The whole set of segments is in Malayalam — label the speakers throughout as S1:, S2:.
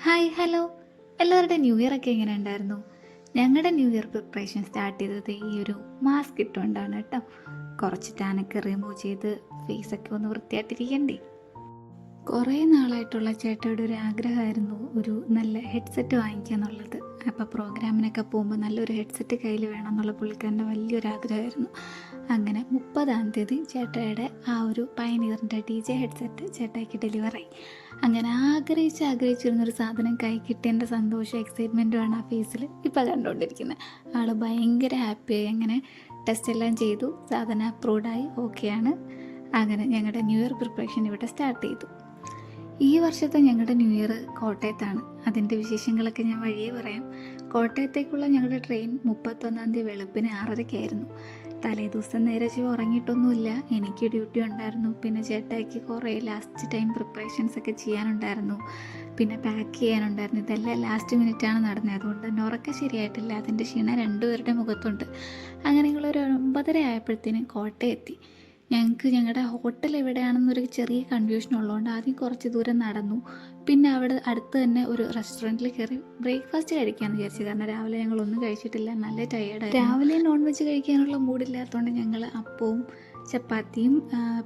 S1: ഹായ് ഹലോ, എല്ലാവരുടെ ന്യൂ ഇയർ ഒക്കെ എങ്ങനെ ഉണ്ടായിരുന്നു? ഞങ്ങളുടെ ന്യൂ ഇയർ പ്രിപ്പറേഷൻ സ്റ്റാർട്ട് ചെയ്തത് ഈ ഒരു മാസ്ക് ഇട്ടുകൊണ്ടാണ് കേട്ടോ. കുറച്ച് ടാനൊക്കെ റിമൂവ് ചെയ്ത് ഫേസൊക്കെ ഒന്ന് വൃത്തിയായിട്ടിരിക്കണ്ടേ. കുറേ നാളായിട്ടുള്ള ചേട്ടയുടെ ഒരു ആഗ്രഹമായിരുന്നു ഒരു നല്ല ഹെഡ്സെറ്റ് വാങ്ങിക്കുക എന്നുള്ളത്. അപ്പോൾ പ്രോഗ്രാമിനൊക്കെ പോകുമ്പോൾ നല്ലൊരു ഹെഡ്സെറ്റ് കയ്യിൽ വേണം എന്നുള്ള പുള്ളിക്കാരൻ്റെ വലിയൊരു ആഗ്രഹമായിരുന്നു. അങ്ങനെ 30-ാം തീയതി ചേട്ടയുടെ ആ ഒരു പയനീറിൻ്റെ DJ ഹെഡ്സെറ്റ് ചേട്ടായിക്ക് ഡെലിവറായി. അങ്ങനെ ആഗ്രഹിച്ചിരുന്നൊരു സാധനം കൈ കിട്ടിയതിൻ്റെ സന്തോഷം എക്സൈറ്റ്മെൻറ്റുമാണ് ആ ഫേസിൽ ഇപ്പോൾ കണ്ടുകൊണ്ടിരിക്കുന്നത്. ആൾ ഭയങ്കര ഹാപ്പിയായി. അങ്ങനെ ടെസ്റ്റ് എല്ലാം ചെയ്തു, സാധനം അപ്രൂവ്ഡായി, ഓക്കെയാണ്. അങ്ങനെ ഞങ്ങളുടെ ന്യൂ ഇയർ പ്രിപ്പറേഷൻ ഇവിടെ സ്റ്റാർട്ട് ചെയ്തു. ഈ വർഷത്തെ ഞങ്ങളുടെ ന്യൂ ഇയർ കോട്ടയത്താണ്. അതിൻ്റെ വിശേഷങ്ങളൊക്കെ ഞാൻ വഴിയേ പറയാം. കോട്ടയത്തേക്കുള്ള ഞങ്ങളുടെ ട്രെയിൻ 31-ാം തീയതി വെളുപ്പിന് 6:30-ക്കായിരുന്നു. തലേദിവസം നേരെ ഉറങ്ങിയിട്ടൊന്നുമില്ല. എനിക്ക് ഡ്യൂട്ടി ഉണ്ടായിരുന്നു, പിന്നെ ചേട്ടായിക്ക് കുറേ ലാസ്റ്റ് ടൈം പ്രിപ്പറേഷൻസ് ഒക്കെ ചെയ്യാനുണ്ടായിരുന്നു, പിന്നെ പാക്ക് ചെയ്യാനുണ്ടായിരുന്നു. ഇതെല്ലാം ലാസ്റ്റ് മിനിറ്റാണ് നടന്നത്. അതുകൊണ്ട് തന്നെ ഉറക്കം ശരിയായിട്ടില്ല. അതിൻ്റെ ക്ഷീണം രണ്ടുപേരുടെ മുഖത്തുണ്ട്. അങ്ങനെയുള്ളൊരു 9:30 ആയപ്പോഴത്തേനും കോട്ടയം എത്തി. ഞങ്ങൾക്ക് ഞങ്ങളുടെ ഹോട്ടൽ എവിടെയാണെന്നൊരു ചെറിയ കൺഫ്യൂഷൻ ഉള്ളതുകൊണ്ട് ആദ്യം കുറച്ച് ദൂരം നടന്നു. പിന്നെ അവിടെ അടുത്ത് തന്നെ ഒരു റെസ്റ്റോറൻറ്റിൽ കയറി ബ്രേക്ക്ഫാസ്റ്റ് കഴിക്കാമെന്ന് വിചാരിച്ചു. കാരണം രാവിലെ ഞങ്ങളൊന്നും കഴിച്ചിട്ടില്ല, നല്ല ടയേർഡായി. രാവിലെ നോൺ വെജ് കഴിക്കാനുള്ള മൂഡില്ലാത്തതുകൊണ്ട് ഞങ്ങൾ അപ്പവും ചപ്പാത്തിയും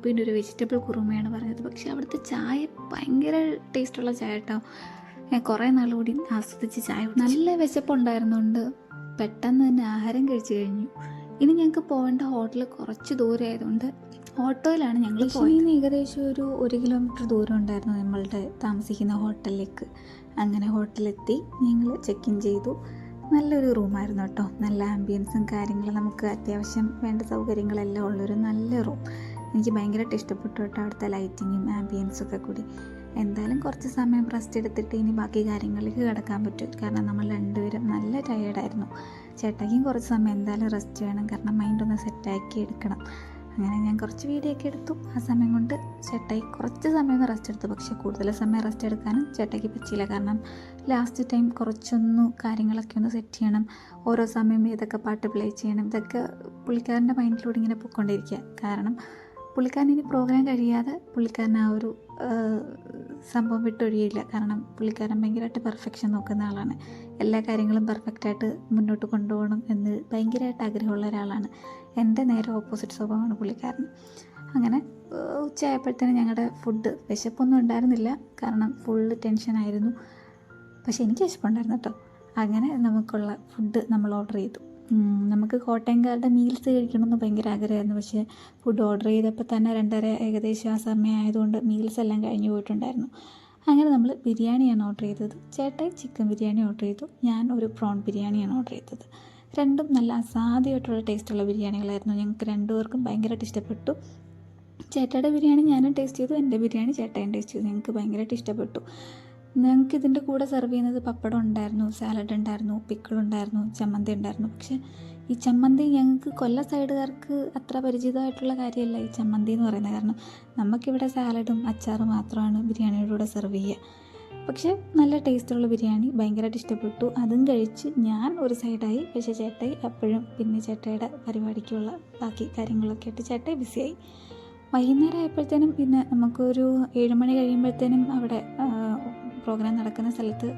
S1: പിന്നെ ഒരു വെജിറ്റബിൾ കുറുമയാണ് പറഞ്ഞത്. പക്ഷേ അവിടുത്തെ ചായ ഭയങ്കര ടേസ്റ്റുള്ള ചായ കേട്ടോ. ഞാൻ കുറേ നാൾ കൂടി ആസ്വദിച്ച് ചായ നല്ല വിശപ്പുണ്ടായിരുന്നുകൊണ്ട് പെട്ടെന്ന് തന്നെ ആഹാരം കഴിച്ചു കഴിഞ്ഞു. ഇനി ഞങ്ങൾക്ക് പോകേണ്ട ഹോട്ടൽ കുറച്ച് ദൂരം ആയതുകൊണ്ട് ഓട്ടോയിലാണ് ഞങ്ങൾ പോയത്. ഏകദേശം ഒരു 1 കിലോമീറ്റർ ദൂരം ഉണ്ടായിരുന്നു നമ്മളുടെ താമസിക്കുന്ന ഹോട്ടലിലേക്ക്. അങ്ങനെ ഹോട്ടലെത്തി ഞങ്ങൾ ചെക്ക് ഇൻ ചെയ്തു. നല്ലൊരു റൂമായിരുന്നു കേട്ടോ. നല്ല ആംബിയൻസും കാര്യങ്ങളും, നമുക്ക് അത്യാവശ്യം വേണ്ട സൗകര്യങ്ങളെല്ലാം ഉള്ളൊരു നല്ല റൂം. എനിക്ക് ഭയങ്കരമായിട്ട് ഇഷ്ടപ്പെട്ടു കേട്ടോ, അവിടുത്തെ ലൈറ്റിങ്ങും ആംബിയൻസും ഒക്കെ കൂടി. എന്തായാലും കുറച്ച് സമയം റെസ്റ്റ് എടുത്തിട്ട് ഇനി ബാക്കി കാര്യങ്ങളിലേക്ക് കിടക്കാൻ പറ്റും. കാരണം നമ്മൾ രണ്ടുപേരും നല്ല ടയേർഡായിരുന്നു. ചേട്ടായിക്കും കുറച്ച് സമയം എന്തായാലും റെസ്റ്റ് വേണം, കാരണം മൈൻഡൊന്ന് സെറ്റാക്കി എടുക്കണം. അങ്ങനെ ഞാൻ കുറച്ച് വീഡിയോ ഒക്കെ എടുത്തു. ആ സമയം കൊണ്ട് ചേട്ടായി കുറച്ച് സമയം ഒന്ന് റെസ്റ്റ് എടുത്തു. പക്ഷേ കൂടുതൽ സമയം റെസ്റ്റ് എടുക്കാനും ചേട്ടായിക്ക് പറ്റിയില്ല. കാരണം ലാസ്റ്റ് ടൈം കുറച്ചൊന്ന് കാര്യങ്ങളൊക്കെ ഒന്ന് സെറ്റ് ചെയ്യണം. ഓരോ സമയം ഏതൊക്കെ പാട്ട് പ്ലേ ചെയ്യണം, ഇതൊക്കെ പുള്ളിക്കാരൻ്റെ മൈൻഡിലൂടെ ഇങ്ങനെ പൊയ്ക്കൊണ്ടിരിക്കുക. കാരണം പുള്ളിക്കാരൻ ഇനി പ്രോഗ്രാം കഴിയാതെ പുള്ളിക്കാരൻ ആ ഒരു സംഭവം വിട്ടൊഴിയില്ല. കാരണം പുള്ളിക്കാരൻ ഭയങ്കരമായിട്ട് പെർഫെക്ഷൻ നോക്കുന്ന ആളാണ്. എല്ലാ കാര്യങ്ങളും പെർഫെക്റ്റായിട്ട് മുന്നോട്ട് കൊണ്ടുപോകണം എന്ന് ഭയങ്കരമായിട്ട് ആഗ്രഹമുള്ള ഒരാളാണ്. എൻ്റെ നേരെ ഓപ്പോസിറ്റ് സ്വഭാവമാണ് പുള്ളിക്കാരൻ. അങ്ങനെ ഉച്ചയായപ്പോഴത്തേനും ഞങ്ങളുടെ ഫുഡ്, വിശപ്പൊന്നും ഉണ്ടായിരുന്നില്ല കാരണം ഫുള്ള് ടെൻഷനായിരുന്നു. പക്ഷേ എനിക്ക് വിശപ്പുണ്ടായിരുന്നു കേട്ടോ. അങ്ങനെ നമുക്കുള്ള ഫുഡ് നമ്മൾ ഓർഡർ ചെയ്തു. നമുക്ക് കോട്ടയംകാരുടെ മീൽസ് കഴിക്കണമെന്ന് ഭയങ്കര ആഗ്രഹമായിരുന്നു. പക്ഷേ ഫുഡ് ഓർഡർ ചെയ്തപ്പോൾ തന്നെ 2:30 ഏകദേശം ആ സമയം ആയതുകൊണ്ട് മീൽസ് എല്ലാം കഴിഞ്ഞു പോയിട്ടുണ്ടായിരുന്നു. അങ്ങനെ നമ്മൾ ബിരിയാണിയാണ് ഓർഡർ ചെയ്തത്. ചേട്ടായി ചിക്കൻ ബിരിയാണി ഓർഡർ ചെയ്തു. ഞാൻ ഒരു പ്രോൺ ബിരിയാണിയാണ് ഓർഡർ ചെയ്തത്. രണ്ടും നല്ല അസാധ്യമായിട്ടുള്ള ടേസ്റ്റുള്ള ബിരിയാണികളായിരുന്നു. ഞങ്ങൾക്ക് രണ്ടുപേർക്കും ഭയങ്കരമായിട്ട് ഇഷ്ടപ്പെട്ടു. ചേട്ടായുടെ ബിരിയാണി ഞാനും ടേസ്റ്റ് ചെയ്തു, എൻ്റെ ബിരിയാണി ചേട്ടായും ടേസ്റ്റ് ചെയ്തു. ഞങ്ങൾക്ക് ഭയങ്കരമായിട്ട് ഇഷ്ടപ്പെട്ടു. ഞങ്ങൾക്ക് ഇതിൻ്റെ കൂടെ സെർവ് ചെയ്യുന്നത് പപ്പടം ഉണ്ടായിരുന്നു, സാലഡ് ഉണ്ടായിരുന്നു, പിക്കിളുണ്ടായിരുന്നു, ചമ്മന്തി ഉണ്ടായിരുന്നു. പക്ഷേ ഈ ചമ്മന്തി ഞങ്ങൾക്ക് കൊല്ലം സൈഡുകാർക്ക് അത്ര പരിചിതമായിട്ടുള്ള കാര്യമല്ല ഈ ചമ്മന്തി എന്ന് പറയുന്നത്. കാരണം നമുക്കിവിടെ സാലഡും അച്ചാറും മാത്രമാണ് ബിരിയാണിയുടെ കൂടെ സെർവ് ചെയ്യുക. പക്ഷേ നല്ല ടേസ്റ്റുള്ള ബിരിയാണി, ഭയങ്കരമായിട്ട് ഇഷ്ടപ്പെട്ടു. അതും കഴിച്ച് ഞാൻ ഒരു സൈഡായി. പക്ഷേ ചേട്ടായി അപ്പോഴും പിന്നെ ചേട്ടായിയുടെ പരിപാടിക്കുള്ള ബാക്കി കാര്യങ്ങളൊക്കെ ആയിട്ട് ചേട്ടായി ബിസിയായി. വൈകുന്നേരം ആയപ്പോഴത്തേനും പിന്നെ നമുക്കൊരു 7 മണി കഴിയുമ്പോഴത്തേനും അവിടെ പ്രോഗ്രാം നടക്കുന്ന സ്ഥലത്ത്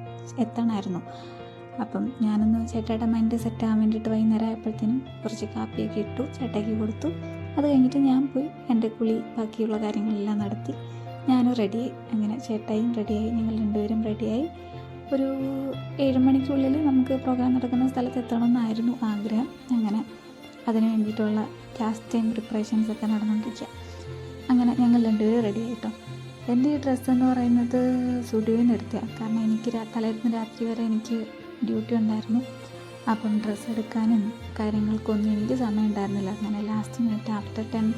S1: എത്തണമായിരുന്നു. അപ്പം ഞാനൊന്ന് ചേട്ടായുടെ മൈൻഡ് സെറ്റാകാൻ വേണ്ടിയിട്ട് വൈകുന്നേരം ആയപ്പോഴത്തേനും കുറച്ച് കാപ്പിയൊക്കെ ഇട്ടു, ചേട്ടായിക്ക് കൊടുത്തു. അത് കഴിഞ്ഞിട്ട് ഞാൻ പോയി എൻ്റെ കുളി ബാക്കിയുള്ള കാര്യങ്ങളെല്ലാം നടത്തി ഞാനും റെഡിയായി. അങ്ങനെ ചേട്ടായും റെഡിയായി, ഞങ്ങൾ രണ്ടുപേരും റെഡിയായി. ഒരു 7 മണിക്കുള്ളിൽ നമുക്ക് പ്രോഗ്രാം നടക്കുന്ന സ്ഥലത്ത് എത്തണമെന്നായിരുന്നു ആഗ്രഹം. അങ്ങനെ അതിന് വേണ്ടിയിട്ടുള്ള ലാസ്റ്റ് ടൈം പ്രിപ്പറേഷൻസൊക്കെ നടന്നുകൊണ്ടിരിക്കുക. അങ്ങനെ ഞങ്ങൾ രണ്ടുപേരും റെഡി ആയിട്ടോ. എൻ്റെ ഈ ഡ്രസ്സ് എന്ന് പറയുന്നത് സ്റ്റുഡിയോയിൽ നിന്ന് എടുത്തതാണ്. കാരണം എനിക്ക് തലേന്ന് രാത്രി വരെ എനിക്ക് ഡ്യൂട്ടി ഉണ്ടായിരുന്നു. അപ്പം ഡ്രസ്സ് എടുക്കാനും കാര്യങ്ങൾക്കൊന്നും എനിക്ക് സമയം ഉണ്ടായിരുന്നില്ല. അങ്ങനെ ലാസ്റ്റ് മിനിറ്റ് ആഫ്റ്റർ 10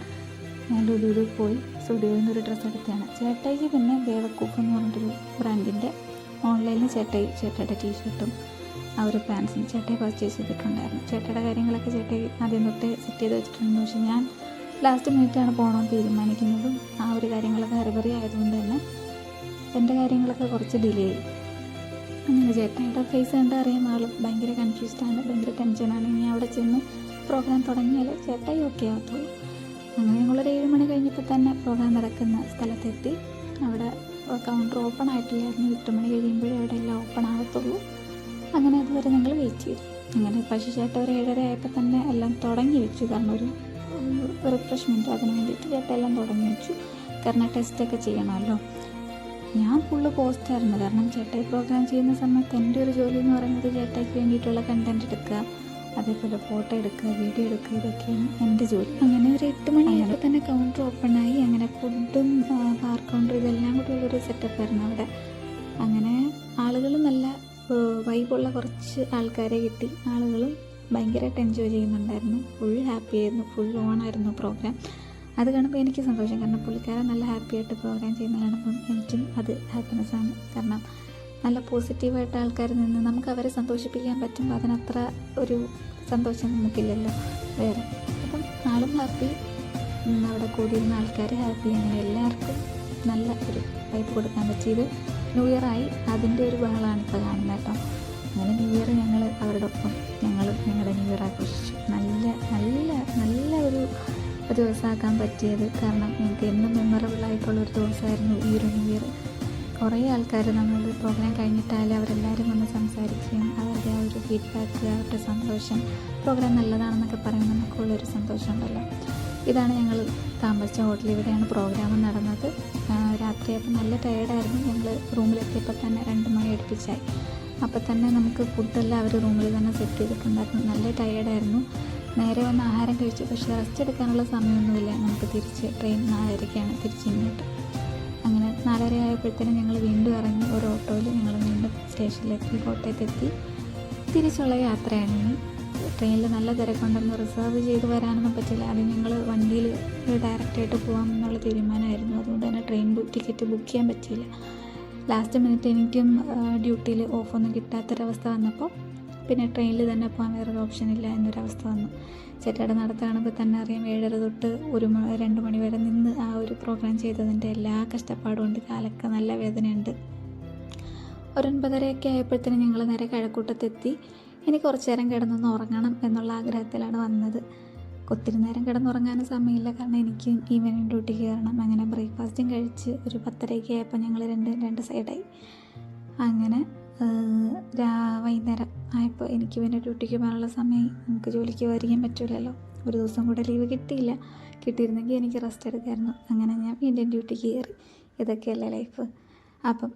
S1: ഞാൻ ലുലുവിൽ പോയി സ്റ്റുഡിയോയിൽ നിന്നൊരു ഡ്രസ്സ് എടുത്തതാണ്. ചേട്ടായിക്ക് പിന്നെ ബേവക്കൂഫ് എന്ന് പറഞ്ഞിട്ടൊരു ബ്രാൻഡിൻ്റെ ഓൺലൈനിൽ ചേട്ടായുടെ ടീഷർട്ടും ആ ഒരു പാൻസും ചേട്ടായി പർച്ചേസ് ചെയ്തിട്ടുണ്ടായിരുന്നു. ചേട്ടായുടെ കാര്യങ്ങളൊക്കെ ചേട്ടായി ആദ്യം തൊട്ടേ സെറ്റ് ചെയ്ത് വെച്ചിട്ടുണ്ട്. പക്ഷേ ഞാൻ ലാസ്റ്റ് മിനിറ്റാണ് പോകണമെന്ന് തീരുമാനിക്കുന്നതും. ആ ഒരു കാര്യങ്ങളൊക്കെ ഹറിബറി ആയതുകൊണ്ട് തന്നെ എൻ്റെ കാര്യങ്ങളൊക്കെ കുറച്ച് ഡിലേ ആയി. അങ്ങനെ ചേട്ടായിയുടെ ഫേസ് കണ്ട് അറിയാൻ ആളും ഭയങ്കര കൺഫ്യൂസ്ഡാണ്, ഭയങ്കര ടെൻഷനാണ്. ഇനി അവിടെ ചെന്ന് പ്രോഗ്രാം തുടങ്ങിയാൽ ചേട്ടായി ഓക്കെ ആകത്തുള്ളൂ. അങ്ങനെ ഞങ്ങളൊരു 7 മണി കഴിഞ്ഞപ്പോൾ തന്നെ പ്രോഗ്രാം നടക്കുന്ന സ്ഥലത്തെത്തി. അവിടെ കൗണ്ടർ ഓപ്പൺ ആയിട്ടില്ലായിരുന്നു. 8 മണി കഴിയുമ്പോഴേ അവിടെ എല്ലാം ഓപ്പൺ ആകത്തുള്ളൂ. അങ്ങനെ അതുവരെ ഞങ്ങൾ വെയിറ്റ് ചെയ്തു. അങ്ങനെ പശുചേട്ട ഒരു 7:30 ആയപ്പോൾ തന്നെ എല്ലാം തുടങ്ങി വെച്ചു. കാരണം ഒരു റിഫ്രഷ്മെൻറ്റ് അതിന് വേണ്ടിയിട്ട് ചേട്ട എല്ലാം തുടങ്ങി വെച്ചു. കാരണം ടെസ്റ്റൊക്കെ ചെയ്യണമല്ലോ. ഞാൻ ഫുള്ള് പോസ്റ്റായിരുന്നു. കാരണം ചേട്ടായി പ്രോഗ്രാം ചെയ്യുന്ന സമയത്ത് എൻ്റെ ഒരു ജോലി എന്ന് പറയുന്നത് ചേട്ടായിക്ക് വേണ്ടിയിട്ടുള്ള കണ്ടൻറ്റ് എടുക്കുക, അതേപോലെ ഫോട്ടോ എടുക്കുക, വീഡിയോ എടുക്കുക, ഇതൊക്കെയാണ് എൻ്റെ ജോലി. അങ്ങനെ ഒരു 8 മണിയായപ്പോൾ തന്നെ കൗണ്ടർ ഓപ്പണായി. അങ്ങനെ ഫുഡും ബാർ കൗണ്ടർ ഇതെല്ലാം കൂടി ഉള്ളൊരു സെറ്റപ്പായിരുന്നു അവിടെ. അങ്ങനെ ആളുകൾ നല്ല വൈബുള്ള കുറച്ച് ആൾക്കാരെ കിട്ടി. ആളുകളും ഭയങ്കരമായിട്ട് എൻജോയ് ചെയ്യുന്നുണ്ടായിരുന്നു. ഫുൾ ഹാപ്പി ആയിരുന്നു. ഫുൾ ഓണായിരുന്നു പ്രോഗ്രാം. അത് കാണുമ്പോൾ എനിക്ക് സന്തോഷം. കാരണം പുള്ളിക്കാരൻ നല്ല ഹാപ്പി ആയിട്ട് പ്രോഗ്രാം ചെയ്യുന്ന കാണുമ്പം എനിക്കും അത് ഹാപ്പിനെസ്സാണ്. കാരണം നല്ല പോസിറ്റീവായിട്ട് ആൾക്കാർ നിന്ന് നമുക്ക് അവരെ സന്തോഷിപ്പിക്കാൻ പറ്റുമ്പോൾ അതിനത്ര ഒരു സന്തോഷം നമുക്കില്ലല്ലോ വേറെ. അപ്പം ആളും ഹാപ്പി, അവിടെ കൂടിയിരുന്ന ആൾക്കാർ ഹാപ്പി. അങ്ങനെ എല്ലാവർക്കും നല്ല ഒരു വൈബ് കൊടുക്കാൻ പറ്റിയത് ന്യൂ ഇയർ ആയി. അതിൻ്റെ ഒരു ബഹളമാണ് ഇപ്പോൾ കാണുന്നത് കേട്ടോ. അങ്ങനെ ന്യൂ ഇയർ ഞങ്ങൾ അവരുടെ ഒപ്പം ഞങ്ങളുടെ ന്യൂ ഇയർ ആഘോഷിച്ചു. നല്ല ഒരു ദിവസമാക്കാൻ പറ്റിയത്. കാരണം ഞങ്ങൾക്ക് എന്നും മെമ്മറബിളായിട്ടുള്ളൊരു ദിവസമായിരുന്നു ഈ ഒരു ന്യൂ ഇയർ. കുറേ ആൾക്കാർ നമ്മൾ പ്രോഗ്രാം കഴിഞ്ഞിട്ടായാലും അവരെല്ലാവരും വന്ന് സംസാരിക്കുകയും അവരുടെ ആ ഒരു ഫീഡ്ബാക്ക്, അവരുടെ സന്തോഷം, പ്രോഗ്രാം നല്ലതാണെന്നൊക്കെ പറയുമ്പോൾ നമുക്കുള്ളൊരു സന്തോഷമുണ്ടല്ലോ. ഇതാണ് ഞങ്ങൾ താമസിച്ച ഹോട്ടൽ. ഇവിടെയാണ് പ്രോഗ്രാം നടന്നത്. രാത്രിയായപ്പോൾ നല്ല ടയേർഡായിരുന്നു. ഞങ്ങൾ റൂമിലെത്തിയപ്പോൾ തന്നെ 2 മണി അടുപ്പിച്ചായി. അപ്പോൾ തന്നെ നമുക്ക് ഫുഡെല്ലാം അവർ റൂമിൽ തന്നെ സെറ്റ് ചെയ്തിട്ടുണ്ടായിരുന്നു. നല്ല ടയേർഡായിരുന്നു. നേരെ വന്ന് ആഹാരം കഴിച്ചു. പക്ഷേ റെസ്റ്റ് എടുക്കാനുള്ള സമയമൊന്നുമില്ല. നമുക്ക് തിരിച്ച് ട്രെയിൻ 4:30-ക്കാണ് തിരിച്ചിങ്ങോട്ട്. അങ്ങനെ 4:30 ആയപ്പോഴത്തേനും ഞങ്ങൾ വീണ്ടും ഇറങ്ങി. ഒരു ഓട്ടോയിൽ ഞങ്ങൾ വീണ്ടും സ്റ്റേഷനിലെത്തി, കോട്ടയത്തെത്തി. തിരിച്ചുള്ള യാത്രയാണ് ഇനി. ട്രെയിനിൽ നല്ല തിരക്കുണ്ടെന്ന് റിസർവ് ചെയ്ത് വരാനൊന്നും പറ്റില്ല. അത് ഞങ്ങൾ വണ്ടിയിൽ ഡയറക്റ്റായിട്ട് പോകാം എന്നുള്ള തീരുമാനമായിരുന്നു. അതുകൊണ്ട് തന്നെ ട്രെയിൻ ടിക്കറ്റ് ബുക്ക് ചെയ്യാൻ പറ്റിയില്ല. ലാസ്റ്റ് മിനിറ്റ് എനിക്കും ഡ്യൂട്ടിയിൽ ഓഫൊന്നും കിട്ടാത്തൊരവസ്ഥ വന്നപ്പോൾ പിന്നെ ട്രെയിനിൽ തന്നെ പോകാൻ വേറൊരു ഓപ്ഷനില്ല എന്നൊരവസ്ഥ വന്നു. ചേട്ടയുടെ നടത്ത കാണുമ്പോൾ തന്നെ അറിയാം 7:30 തൊട്ട് 2 മണി വരെ നിന്ന് ആ ഒരു പ്രോഗ്രാം ചെയ്തതിൻ്റെ എല്ലാ കഷ്ടപ്പാടും ഉണ്ട്. കാലൊക്കെ നല്ല വേദനയുണ്ട്. ഒരു 9:30 ആയപ്പോഴത്തേനും ഞങ്ങൾ നേരെ കഴക്കൂട്ടത്തെത്തി. ഇനി കുറച്ച് നേരം കിടന്നൊന്ന് ഉറങ്ങണം എന്നുള്ള ആഗ്രഹത്തിലാണ് വന്നത്. ഒത്തിരി നേരം കിടന്നുറങ്ങാനും സമയമില്ല. കാരണം എനിക്ക് ഈവനിങ് ഡ്യൂട്ടി കയറണം. അങ്ങനെ ബ്രേക്ക്ഫാസ്റ്റും കഴിച്ച് ഒരു 10:30 ആയപ്പോൾ ഞങ്ങൾ രണ്ട് സൈഡായി. അങ്ങനെ വൈകുന്നേരം ആയപ്പോൾ എനിക്ക് പിന്നെ ഡ്യൂട്ടിക്ക് പോകാനുള്ള സമയം. നമുക്ക് ജോലിക്ക് വരികയും പറ്റില്ലല്ലോ. ഒരു ദിവസം കൂടെ ലീവ് കിട്ടിയില്ല. കിട്ടിയിരുന്നെങ്കിൽ എനിക്ക് റെസ്റ്റ് എടുക്കാമായിരുന്നു. അങ്ങനെ ഞാൻ വീണ്ടും ഡ്യൂട്ടിക്ക് കയറി. ഇതൊക്കെയല്ലേ ലൈഫ്. അപ്പം